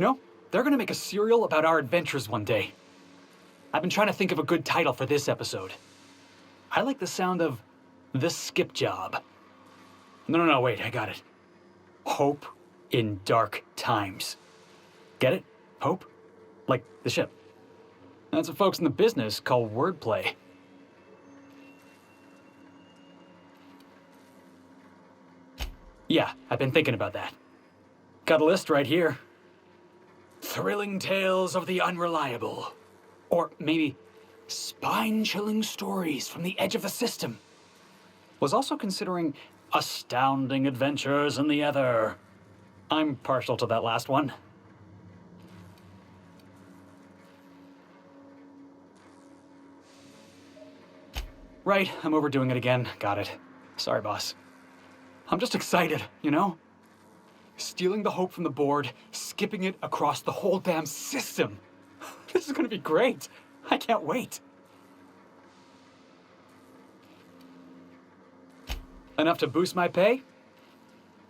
know, they're gonna make a serial about our adventures one day. I've been trying to think of a good title for this episode. I like the sound of The Skip Job. No, wait, I got it. Hope in Dark Times. Get it? Hope? Like the ship. That's what folks in the business call wordplay. Yeah, I've been thinking about that. Got a list right here. Thrilling tales of the unreliable. Or maybe spine-chilling stories from the edge of the system. Was also considering astounding adventures in the ether. I'm partial to that last one. Right, I'm overdoing it again. Got it. Sorry, boss. I'm just excited, you know? Stealing the hope from the board, skipping it across the whole damn system. This is gonna be great. I can't wait. Enough to boost my pay?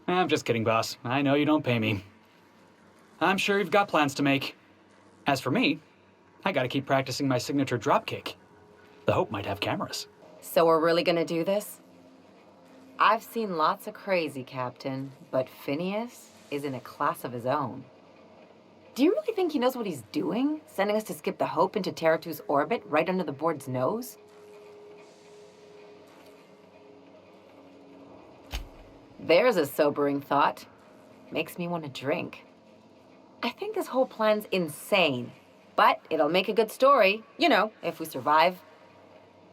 I'm just kidding, boss. I know you don't pay me. I'm sure you've got plans to make. As for me, I gotta keep practicing my signature dropkick. The Hope might have cameras. So we're really gonna do this? I've seen lots of crazy, Captain, but Phineas is in a class of his own. Do you really think he knows what he's doing? Sending us to skip the Hope into Terra 2's orbit right under the board's nose? There's a sobering thought. Makes me want to drink. I think this whole plan's insane, but it'll make a good story, you know, if we survive.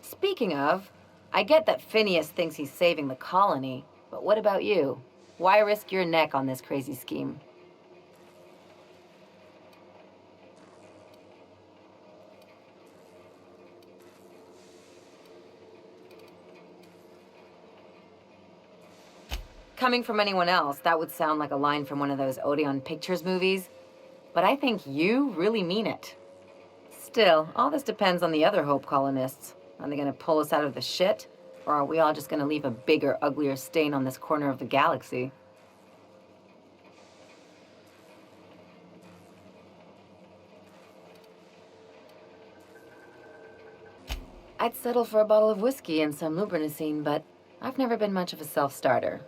Speaking of, I get that Phineas thinks he's saving the colony, but what about you? Why risk your neck on this crazy scheme? Coming from anyone else, that would sound like a line from one of those Odeon Pictures movies, but I think you really mean it. Still, all this depends on the other Hope colonists. Are they gonna pull us out of the shit? Or are we all just gonna leave a bigger, uglier stain on this corner of the galaxy? I'd settle for a bottle of whiskey and some lubrinicine, but I've never been much of a self-starter.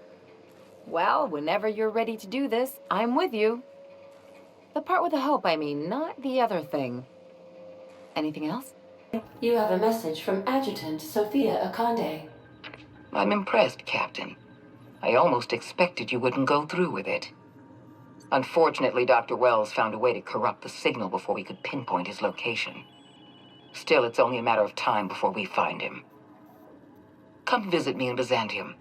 Well, whenever you're ready to do this, I'm with you. The part with the Hope, I mean, not the other thing. Anything else? You have a message from Adjutant Sophia Akande. I'm impressed, Captain. I almost expected you wouldn't go through with it. Unfortunately, Dr. Wells found a way to corrupt the signal before we could pinpoint his location. Still, it's only a matter of time before we find him. Come visit me in Byzantium.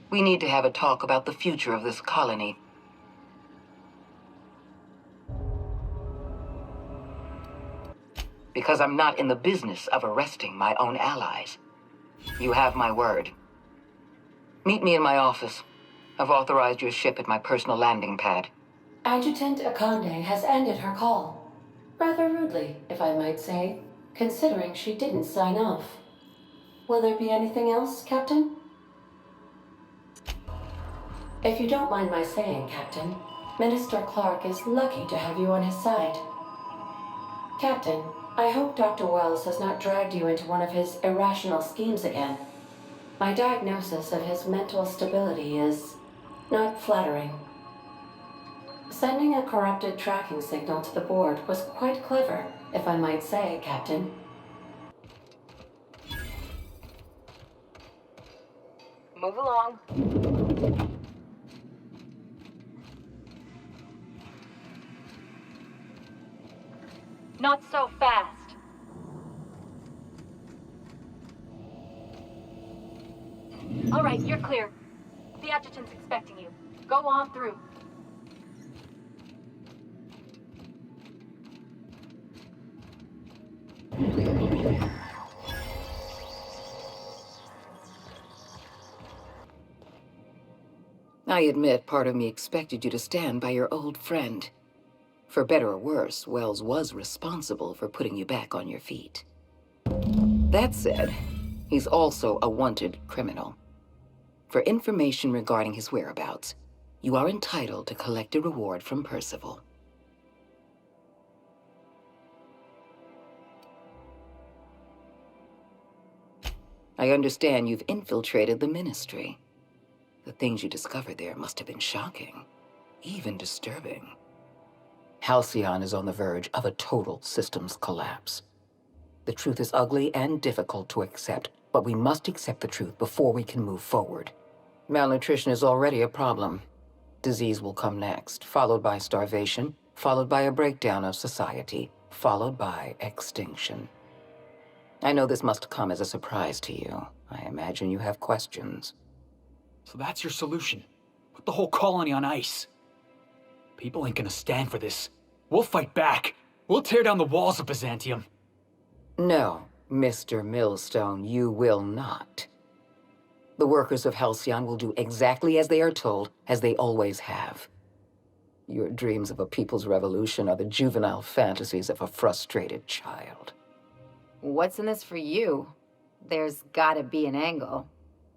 We need to have a talk about the future of this colony. Because I'm not in the business of arresting my own allies. You have my word. Meet me in my office. I've authorized your ship at my personal landing pad. Adjutant Akande has ended her call. Rather rudely, if I might say, considering she didn't sign off. Will there be anything else, Captain? If you don't mind my saying, Captain, Minister Clark is lucky to have you on his side. Captain, I hope Dr. Wells has not dragged you into one of his irrational schemes again. My diagnosis of his mental stability is not flattering. Sending a corrupted tracking signal to the board was quite clever, if I might say, Captain. Move along. Not so fast. All right, you're clear. The adjutant's expecting you. Go on through. I admit part of me expected you to stand by your old friend. For better or worse, Wells was responsible for putting you back on your feet. That said, he's also a wanted criminal. For information regarding his whereabouts, you are entitled to collect a reward from Percival. I understand you've infiltrated the Ministry. The things you discovered there must have been shocking, even disturbing. Halcyon is on the verge of a total systems collapse. The truth is ugly and difficult to accept, but we must accept the truth before we can move forward. Malnutrition is already a problem. Disease will come next, followed by starvation, followed by a breakdown of society, followed by extinction. I know this must come as a surprise to you. I imagine you have questions. So that's your solution. Put the whole colony on ice. People ain't gonna stand for this. We'll fight back. We'll tear down the walls of Byzantium. No, Mr. Millstone, you will not. The workers of Halcyon will do exactly as they are told, as they always have. Your dreams of a people's revolution are the juvenile fantasies of a frustrated child. What's in this for you? There's gotta be an angle.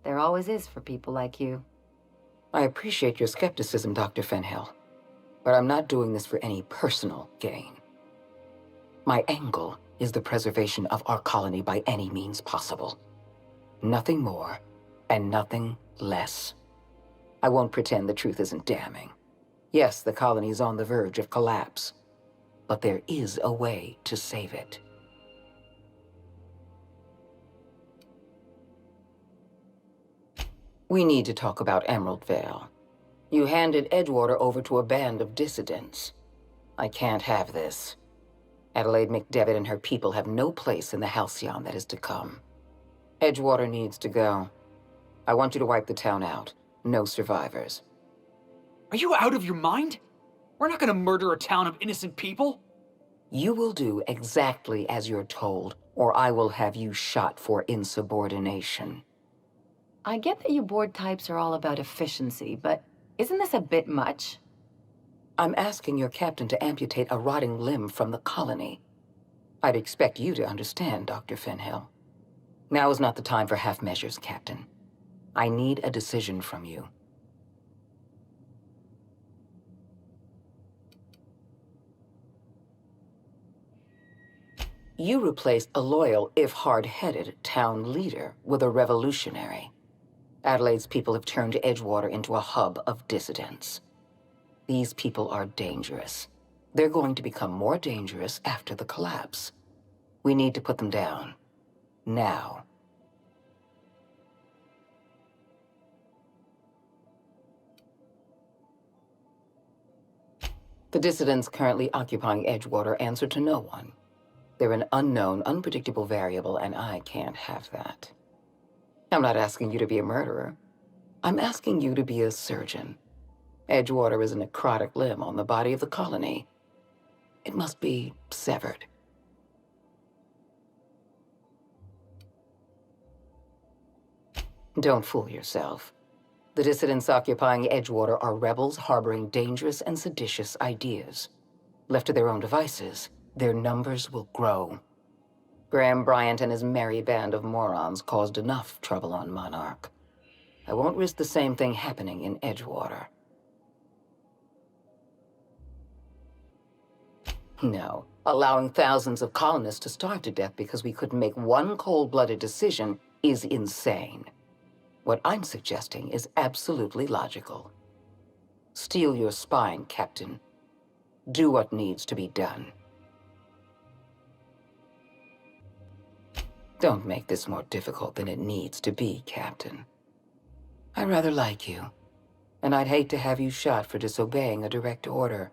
There always is for people like you. I appreciate your skepticism, Dr. Fenhill, but I'm not doing this for any personal gain. My angle is the preservation of our colony by any means possible. Nothing more, and nothing less. I won't pretend the truth isn't damning. Yes, the colony is on the verge of collapse, but there is a way to save it. We need to talk about Emerald Vale. You handed Edgewater over to a band of dissidents. I can't have this. Adelaide McDevitt and her people have no place in the Halcyon that is to come. Edgewater needs to go. I want you to wipe the town out. No survivors. Are you out of your mind? We're not gonna murder a town of innocent people. You will do exactly as you're told, or I will have you shot for insubordination. I get that you board types are all about efficiency, but isn't this a bit much? I'm asking your captain to amputate a rotting limb from the colony. I'd expect you to understand, Dr. Fenhill. Now is not the time for half measures, Captain. I need a decision from you. You replaced a loyal, if hard-headed, town leader with a revolutionary. Adelaide's people have turned Edgewater into a hub of dissidents. These people are dangerous. They're going to become more dangerous after the collapse. We need to put them down. Now. The dissidents currently occupying Edgewater answer to no one. They're an unknown, unpredictable variable, and I can't have that. I'm not asking you to be a murderer. I'm asking you to be a surgeon. Edgewater is a necrotic limb on the body of the colony. It must be severed. Don't fool yourself. The dissidents occupying Edgewater are rebels harboring dangerous and seditious ideas. Left to their own devices, their numbers will grow. Graham Bryant and his merry band of morons caused enough trouble on Monarch. I won't risk the same thing happening in Edgewater. No, allowing thousands of colonists to starve to death because we couldn't make one cold-blooded decision is insane. What I'm suggesting is absolutely logical. Steel your spine, Captain. Do what needs to be done. Don't make this more difficult than it needs to be, Captain. I rather like you, and I'd hate to have you shot for disobeying a direct order.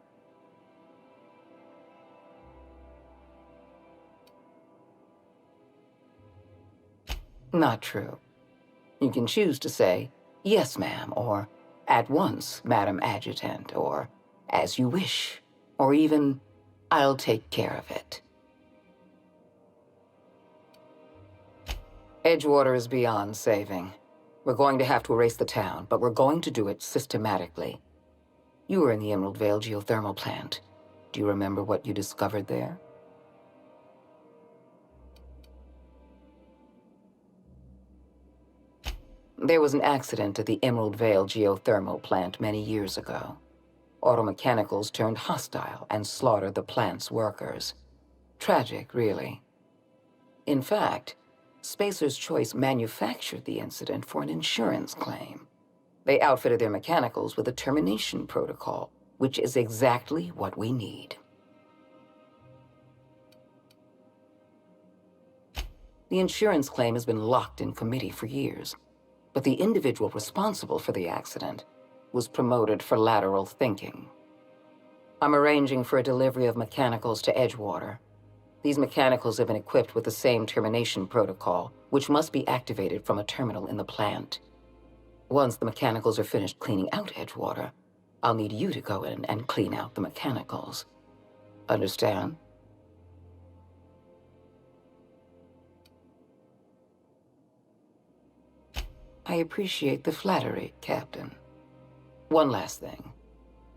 Not true. You can choose to say, "Yes, ma'am," or "At once, Madam Adjutant," or "As you wish," or even, "I'll take care of it." Edgewater is beyond saving. We're going to have to erase the town, but we're going to do it systematically. You were in the Emerald Vale geothermal plant. Do you remember what you discovered there? There was an accident at the Emerald Vale geothermal plant many years ago. Automechanicals turned hostile and slaughtered the plant's workers. Tragic, really. In fact, Spacer's Choice manufactured the incident for an insurance claim. They outfitted their mechanicals with a termination protocol, which is exactly what we need. The insurance claim has been locked in committee for years, but the individual responsible for the accident was promoted for lateral thinking. I'm arranging for a delivery of mechanicals to Edgewater. These mechanicals have been equipped with the same termination protocol, which must be activated from a terminal in the plant. Once the mechanicals are finished cleaning out Edgewater, I'll need you to go in and clean out the mechanicals. Understand? I appreciate the flattery, Captain. One last thing.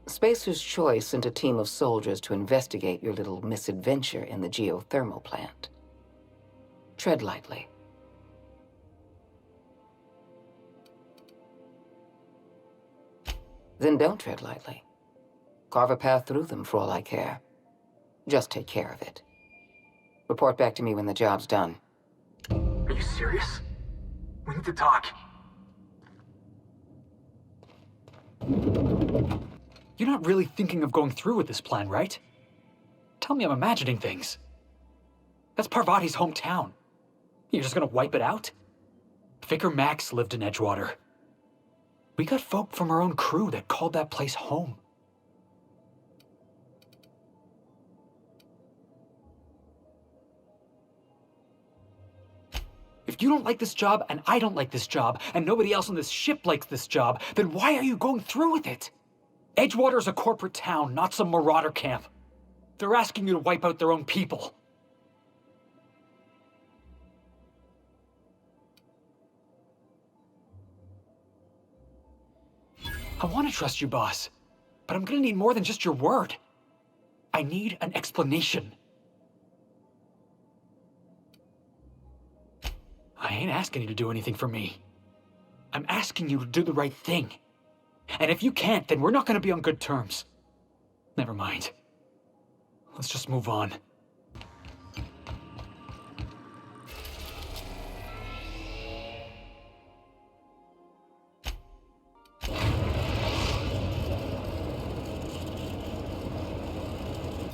Spacer's Choice sent a team of soldiers to investigate your little misadventure in the geothermal plant. Tread lightly. Then don't tread lightly. Carve a path through them for all I care. Just take care of it. Report back to me when the job's done. Are you serious? We need to talk. You're not really thinking of going through with this plan, right? Tell me I'm imagining things. That's Parvati's hometown. You're just gonna wipe it out? Vicar Max lived in Edgewater. We got folk from our own crew that called that place home. If you don't like this job, and I don't like this job, and nobody else on this ship likes this job, then why are you going through with it? Edgewater's a corporate town, not some marauder camp. They're asking you to wipe out their own people. I want to trust you, boss, but I'm gonna need more than just your word. I need an explanation. I ain't asking you to do anything for me. I'm asking you to do the right thing. And if you can't, then we're not gonna be on good terms. Never mind. Let's just move on.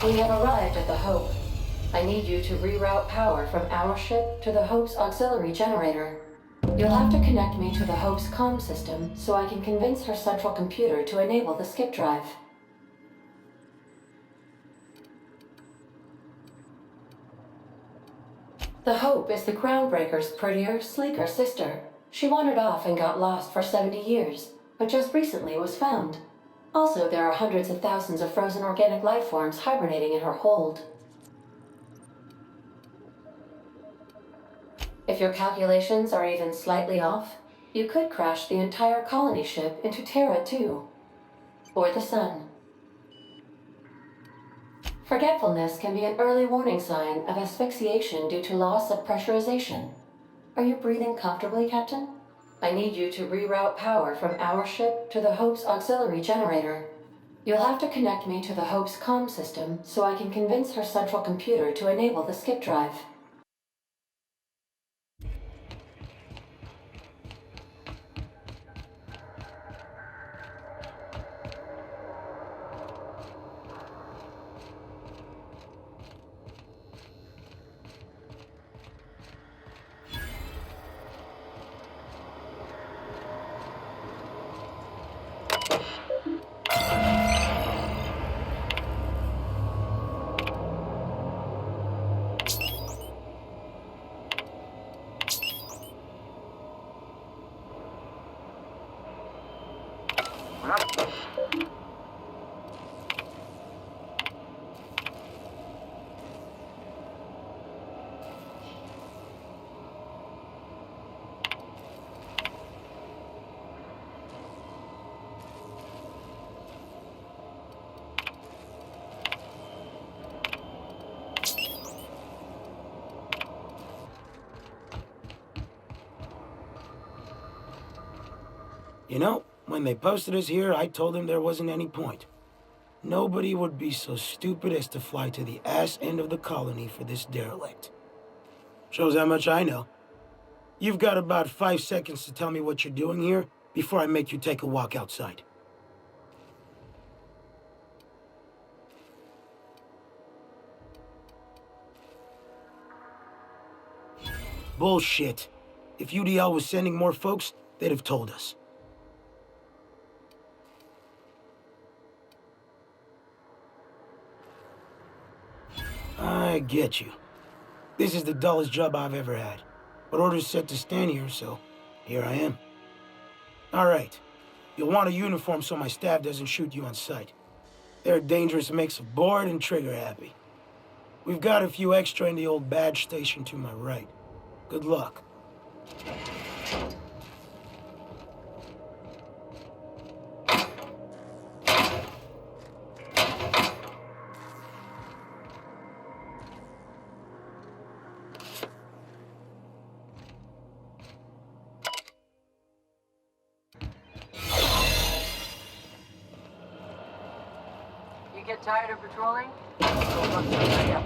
We have arrived at the Hope. I need you to reroute power from our ship to the Hope's auxiliary generator. You'll have to connect me to the Hope's comm system so I can convince her central computer to enable the skip drive. The Hope is the Groundbreaker's prettier, sleeker sister. She wandered off and got lost for 70 years, but just recently was found. Also, there are hundreds of thousands of frozen organic life forms hibernating in her hold. If your calculations are even slightly off, you could crash the entire colony ship into Terra 2. Or the Sun. Forgetfulness can be an early warning sign of asphyxiation due to loss of pressurization. Are you breathing comfortably, Captain? I need you to reroute power from our ship to the Hope's auxiliary generator. You'll have to connect me to the Hope's comm system so I can convince her central computer to enable the skip drive. You know, when they posted us here, I told them there wasn't any point. Nobody would be so stupid as to fly to the ass end of the colony for this derelict. Shows how much I know. You've got about 5 seconds to tell me what you're doing here before I make you take a walk outside. Bullshit. If UDL was sending more folks, they'd have told us. I get you. This is the dullest job I've ever had. But orders set to stand here, so here I am. All right. You'll want a uniform so my staff doesn't shoot you on sight. They're a dangerous mix of bored and trigger-happy. We've got a few extra in the old badge station to my right. Good luck. You get tired of patrolling? Go fuck somebody up.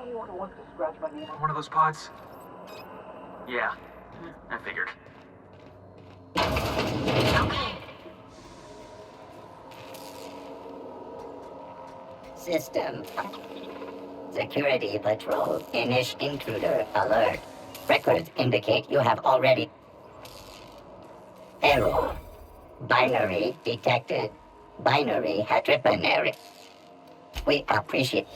Anyone wants to scratch my name on one of those pods? Yeah, I figured. System. Security patrol. Intruder alert. Records indicate you have already... Error. Binary detected. Binary heterobinary. We appreciate...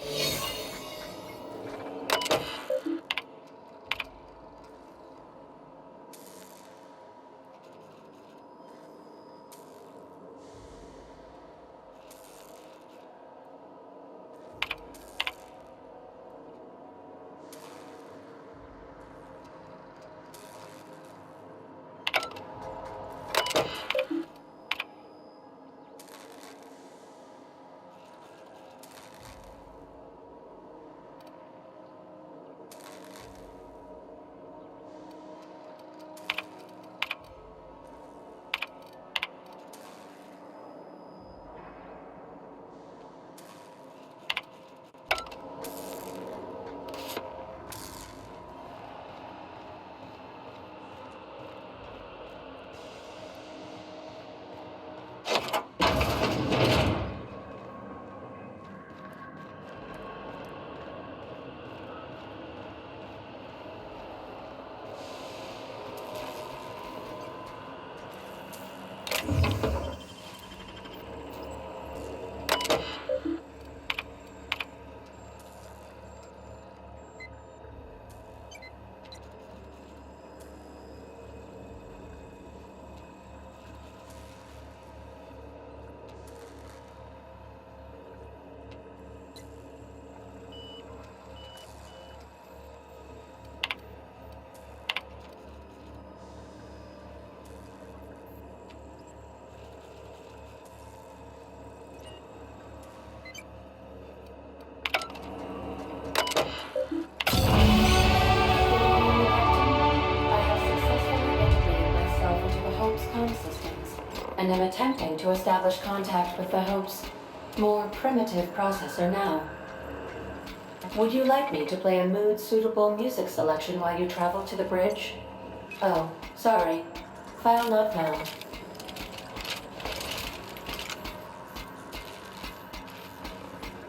attempting to establish contact with the Hope's more primitive processor now. Would you like me to play a mood-suitable music selection while you travel to the bridge? Oh, sorry. File not found.